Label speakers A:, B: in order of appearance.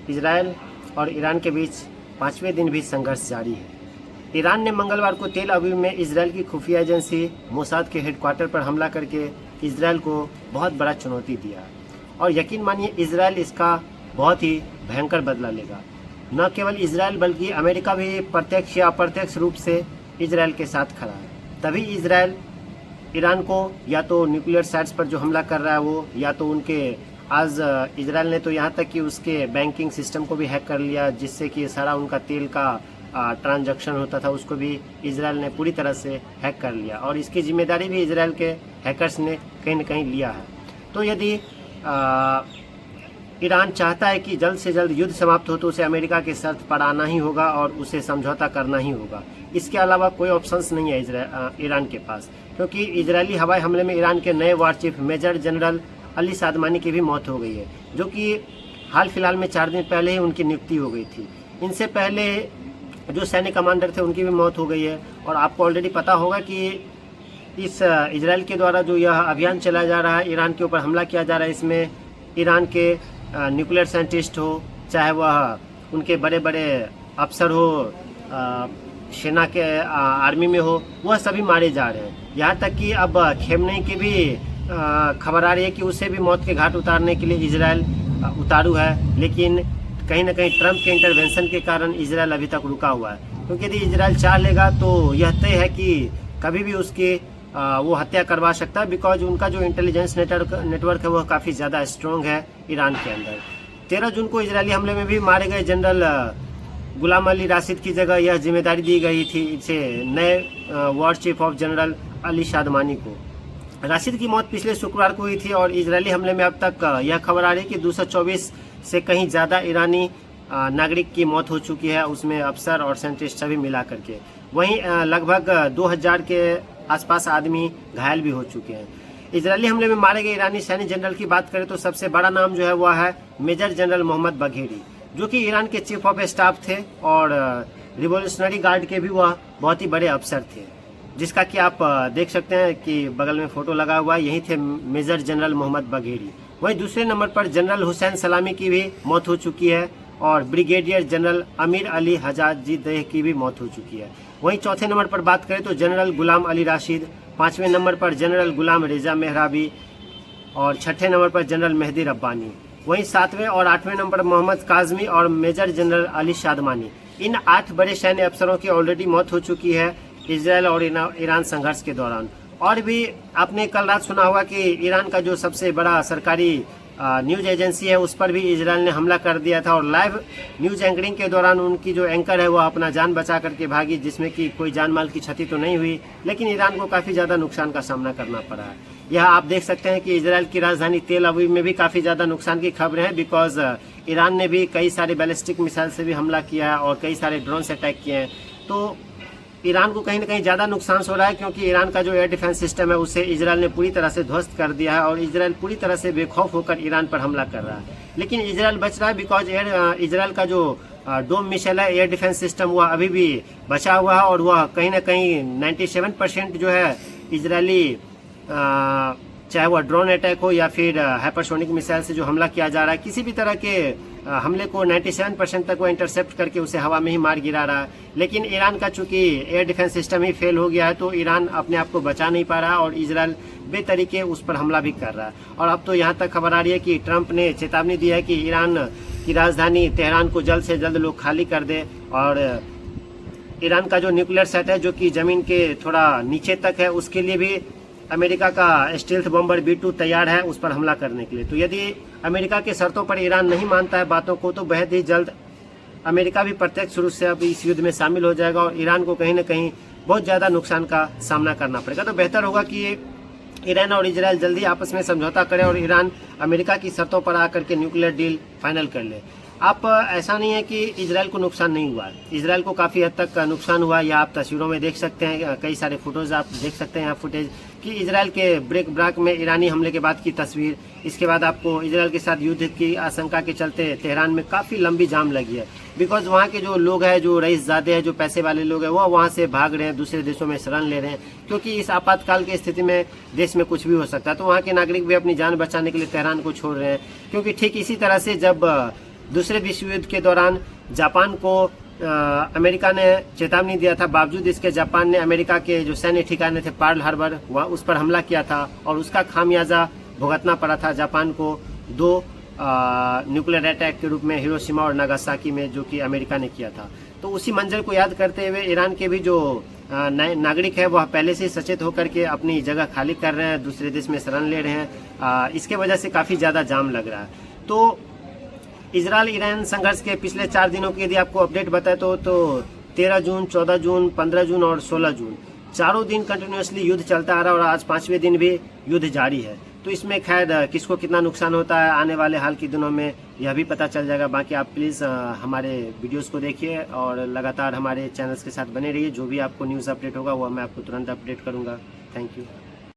A: Israel और Iran के बीच 5वें दिन भी संघर्ष जारी है। ईरान ने मंगलवार को तेल अवीव में इजराइल की खुफिया एजेंसी मोसाद के हेडक्वार्टर पर हमला करके इजराइल को बहुत बड़ा चुनौती दिया और यकीन मानिए इजराइल इसका बहुत ही भयंकर बदला लेगा। न केवल इजराइल बल्कि अमेरिका भी प्रत्यक्ष या अप्रत्यक्ष रूप से इजराइल के साथ खड़ा है। तभी इजराइल ईरान को या तो न्यूक्लियर साइट्स पर जो हमला कर रहा है वो, या तो उनके आज इजराइल ने तो यहाँ तक कि उसके बैंकिंग सिस्टम को भी हैक कर लिया, जिससे कि सारा उनका तेल का ट्रांजैक्शन होता था उसको भी इजराइल ने पूरी तरह से हैक कर लिया और इसकी जिम्मेदारी भी इजराइल के हैकर्स ने कहीं न कहीं लिया है। तो यदि ईरान चाहता है कि जल्द से जल्द युद्ध समाप्त हो तो उसे अमेरिका के शर्त पर आना ही होगा और उसे समझौता करना ही होगा। इसके अलावा कोई ऑप्शंस नहीं है ईरान के पास, क्योंकि इजरायली हवाई हमले में ईरान के नए वार चीफ मेजर जनरल अली सादमानी की भी मौत हो गई है, जो कि हाल फिलहाल में 4 दिन पहले ही उनकी नियुक्ति हो गई थी। इनसे पहले जो सैन्य कमांडर थे उनकी भी मौत हो गई है। और आपको ऑलरेडी पता होगा कि इस इजराइल के द्वारा जो यह अभियान चलाया जा रहा है, ईरान के ऊपर हमला किया जा रहा है, इसमें ईरान के न्यूक्लियर साइंटिस्ट हो, चाहे वह उनके बड़े बड़े अफसर हो, सेना के आर्मी में हो, वह सभी मारे जा रहे हैं। यहाँ तक कि अब खेमनेई की भी खबर आ रही है कि उसे भी मौत के घाट उतारने के लिए इजराइल उतारू है, लेकिन कहीं ना कहीं ट्रंप के इंटरवेंशन के कारण इजराइल अभी तक रुका हुआ है। क्योंकि यदि इजराइल चाह लेगा तो यह तय है कि कभी भी उसकी वो हत्या करवा सकता है, बिकॉज उनका जो इंटेलिजेंस नेटवर्क है वह काफ़ी ज़्यादा स्ट्रॉन्ग है ईरान के अंदर। 13 जून को इजरायली हमले में भी मारे गए जनरल गुलाम अली राशिद की जगह यह जिम्मेदारी दी गई थी इसे नए वार चीफ ऑफ जनरल अली सादमानी को। राशिद की मौत पिछले शुक्रवार को हुई थी और इजरायली हमले में अब तक यह खबर आ रही है कि 224 से कहीं ज़्यादा ईरानी नागरिक की मौत हो चुकी है, उसमें अफसर और साइंटिस्ट सभी मिला करके। वहीं लगभग 2000 के आसपास आदमी घायल भी हो चुके हैं। इजरायली हमले में मारे गए ईरानी सैन्य जनरल की बात करें तो सबसे बड़ा नाम जो है वह है मेजर जनरल मोहम्मद बघेरी, जो कि ईरान के चीफ ऑफ स्टाफ थे और रिवोल्यूशनरी गार्ड के भी वह बहुत ही बड़े अफसर थे, जिसका कि आप देख सकते हैं कि बगल में फोटो लगा हुआ है, यही थे मेजर जनरल मोहम्मद बघेरी। वहीं दूसरे नंबर पर जनरल हुसैन सलामी की भी मौत हो चुकी है और ब्रिगेडियर जनरल अमीर अली हजाजीदेह की भी मौत हो चुकी है। वहीं चौथे नंबर पर बात करें तो जनरल गुलाम अली राशिद, 5वें नंबर पर जनरल गुलाम रेजा मेहराबी और 6ठे नंबर पर जनरल मेहदी रब्बानी। वहीं 7वें और 8वें नंबर पर मोहम्मद काजमी और मेजर जनरल अली सादमानी। इन 8 बड़े सैन्य अफसरों की ऑलरेडी मौत हो चुकी है इजरायल और ईरान संघर्ष के दौरान। और भी आपने कल रात सुना होगा कि ईरान का जो सबसे बड़ा सरकारी न्यूज एजेंसी है उस पर भी इजरायल ने हमला कर दिया था और लाइव न्यूज एंकरिंग के दौरान उनकी जो एंकर है वह अपना जान बचा करके भागी, जिसमें कि कोई जान माल की क्षति तो नहीं हुई, लेकिन ईरान को काफ़ी ज़्यादा नुकसान का सामना करना पड़ा है। यह आप देख सकते हैं कि इजरायल की राजधानी तेल अवीव में भी काफ़ी ज़्यादा नुकसान की खबरें हैं, बिकॉज ईरान ने भी कई सारे बैलिस्टिक मिसाइल से भी हमला किया है और कई सारे ड्रोन से अटैक किए हैं। तो ईरान को कहीं ना कहीं ज़्यादा नुकसान हो रहा है, क्योंकि ईरान का जो एयर डिफेंस सिस्टम है उसे इजरायल ने पूरी तरह से ध्वस्त कर दिया है और इजरायल पूरी तरह से बेखौफ होकर ईरान पर हमला कर रहा है। लेकिन इजरायल बच रहा है, बिकॉज इजरायल का जो डोम मिसाइल है, एयर डिफेंस सिस्टम, वह अभी भी बचा हुआ है और वह कहीं ना कहीं 97% जो है इजरायली चाहे वह ड्रोन अटैक हो या फिर हाइपरसोनिक मिसाइल से जो हमला किया जा रहा है, किसी भी तरह के हमले को 97% तक वो इंटरसेप्ट करके उसे हवा में ही मार गिरा रहा है। लेकिन ईरान का चूंकि एयर डिफेंस सिस्टम ही फेल हो गया है तो ईरान अपने आप को बचा नहीं पा रहा और इजरायल बेतरीके उस पर हमला भी कर रहा है। और अब तो यहाँ तक खबर आ रही है कि ट्रंप ने चेतावनी दी है कि ईरान की राजधानी तेहरान को जल्द से जल्द लोग खाली कर दे और ईरान का जो न्यूक्लियर साइट है जो कि ज़मीन के थोड़ा नीचे तक है, उसके लिए भी अमेरिका का स्टील्थ बॉम्बर B-2 तैयार है उस पर हमला करने के लिए। तो यदि अमेरिका के शर्तों पर ईरान नहीं मानता है बातों को तो बेहद ही जल्द अमेरिका भी प्रत्यक्ष रूप से अब इस युद्ध में शामिल हो जाएगा और ईरान को कहीं ना कहीं बहुत ज़्यादा नुकसान का सामना करना पड़ेगा। तो बेहतर होगा कि ईरान और इजरायल जल्दी आपस में समझौता करे और ईरान अमेरिका की शर्तों पर आकर के न्यूक्लियर डील फाइनल कर ले। आप ऐसा नहीं है कि इजरायल को नुकसान नहीं हुआ, इजरायल को काफ़ी हद तक नुकसान हुआ। या आप तस्वीरों में देख सकते हैं, कई सारे फोटोज़ आप देख सकते हैं यहाँ फुटेज कि इजरायल के ब्रेक में ईरानी हमले के बाद की तस्वीर। इसके बाद आपको इजरायल के साथ युद्ध की आशंका के चलते तेहरान में काफ़ी लंबी जाम लगी है, बिकॉज वहाँ के जो लोग हैं, जो रईसज़ादे हैं, जो पैसे वाले लोग हैं, वो वहाँ से भाग रहे हैं, दूसरे देशों में शरण ले रहे हैं, क्योंकि इस आपातकाल की स्थिति में देश में कुछ भी हो सकता है। तो वहाँ के नागरिक भी अपनी जान बचाने के लिए तेहरान को छोड़ रहे हैं, क्योंकि ठीक इसी तरह से जब दूसरे विश्व युद्ध के दौरान जापान को अमेरिका ने चेतावनी दिया था, बावजूद इसके जापान ने अमेरिका के जो सैन्य ठिकाने थे पर्ल हार्बर वह उस पर हमला किया था और उसका खामियाजा भुगतना पड़ा था जापान को 2 न्यूक्लियर अटैक के रूप में हिरोशिमा और नागासाकी में, जो कि अमेरिका ने किया था। तो उसी मंजर को याद करते हुए ईरान के भी जो नागरिक है वह पहले से सचेत होकर के अपनी जगह खाली कर रहे हैं, दूसरे देश में शरण ले रहे हैं। इसके वजह से काफ़ी ज़्यादा जाम लग रहा है। तो इजराइल ईरान संघर्ष के पिछले 4 दिनों की यदि आपको अपडेट बताए तो 13 जून, 14 जून, 15 जून और 16 जून 4 दिन कंटिन्यूसली युद्ध चलता आ रहा है और आज 5वें दिन भी युद्ध जारी है। तो इसमें खैर किसको कितना नुकसान होता है आने वाले हाल के दिनों में यह भी पता चल जाएगा। बाकी आप प्लीज़ हमारे वीडियोस को देखिए और लगातार हमारे चैनल्स के साथ बने रहिए। जो भी आपको न्यूज़ अपडेट होगा वो मैं आपको तुरंत अपडेट करूँगा। Thank you.